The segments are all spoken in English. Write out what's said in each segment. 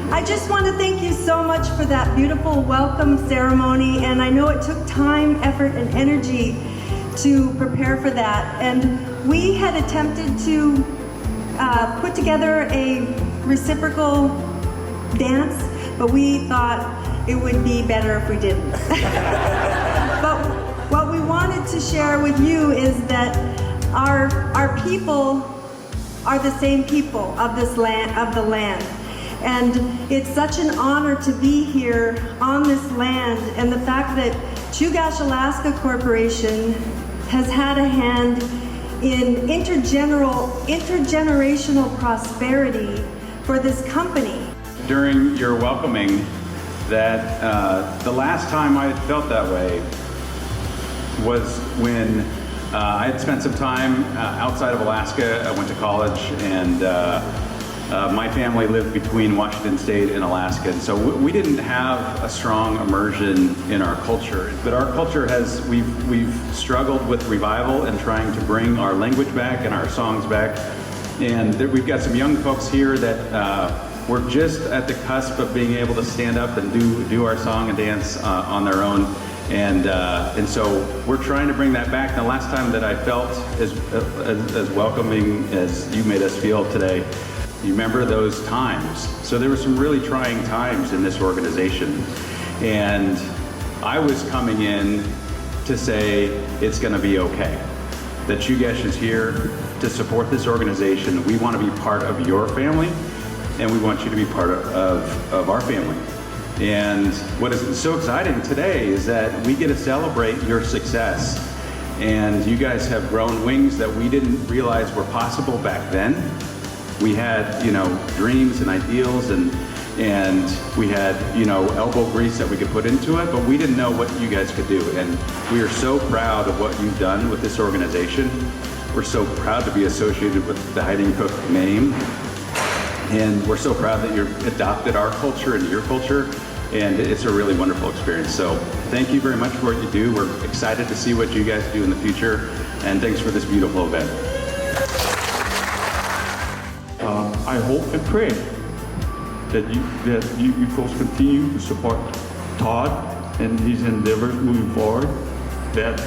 I just want to thank you so much for that beautiful welcome ceremony, and I know it took time, effort, and energy to prepare for that. And we had attempted to put together a reciprocal dance, but we thought it would be better if we didn't. But what we wanted to share with you is that our people are the same people of this land, of the land. And it's such an honor to be here on this land, and the fact that Chugach Alaska Corporation has had a hand in intergenerational prosperity for this company. During your welcoming, that the last time I felt that way was when I had spent some time outside of Alaska. I went to college, and my family lived between Washington State and Alaska, and so we didn't have a strong immersion in our culture. But our culture has, we've struggled with revival and trying to bring our language back and our songs back. And we've got some young folks here that we're just at the cusp of being able to stand up and do our song and dance on their own. And so we're trying to bring that back. The last time that I felt as welcoming as you made us feel today, you remember those times. So there were some really trying times in this organization. And I was coming in to say it's gonna be okay. That Chugach is here to support this organization. We want to be part of your family, and we want you to be part of our family. And what is so exciting today is that we get to celebrate your success. And you guys have grown wings that we didn't realize were possible back then. We had, dreams and ideals, and we had, elbow grease that we could put into it, but we didn't know what you guys could do. And we are so proud of what you've done with this organization. We're so proud to be associated with the Hiding Cook name. And we're so proud that you've adopted our culture and your culture. And it's a really wonderful experience. So thank you very much for what you do. We're excited to see what you guys do in the future. And thanks for this beautiful event. I hope and pray that you folks continue to support Todd and his endeavors moving forward. That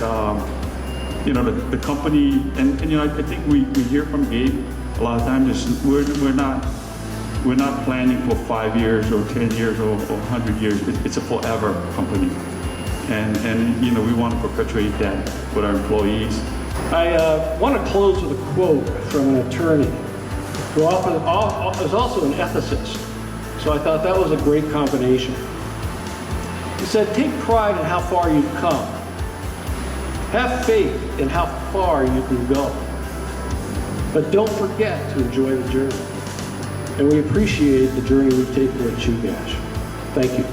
the company and I think we hear from Gabe a lot of times is we're not planning for 5 years or 10 years or 100 years. It's a forever company, and we want to perpetuate that with our employees. I want to close with a quote from an attorney who is also an ethicist. So I thought that was a great combination. He said, "Take pride in how far you've come. Have faith in how far you can go. But don't forget to enjoy the journey." And we appreciate the journey we've taken at Chugash. Thank you.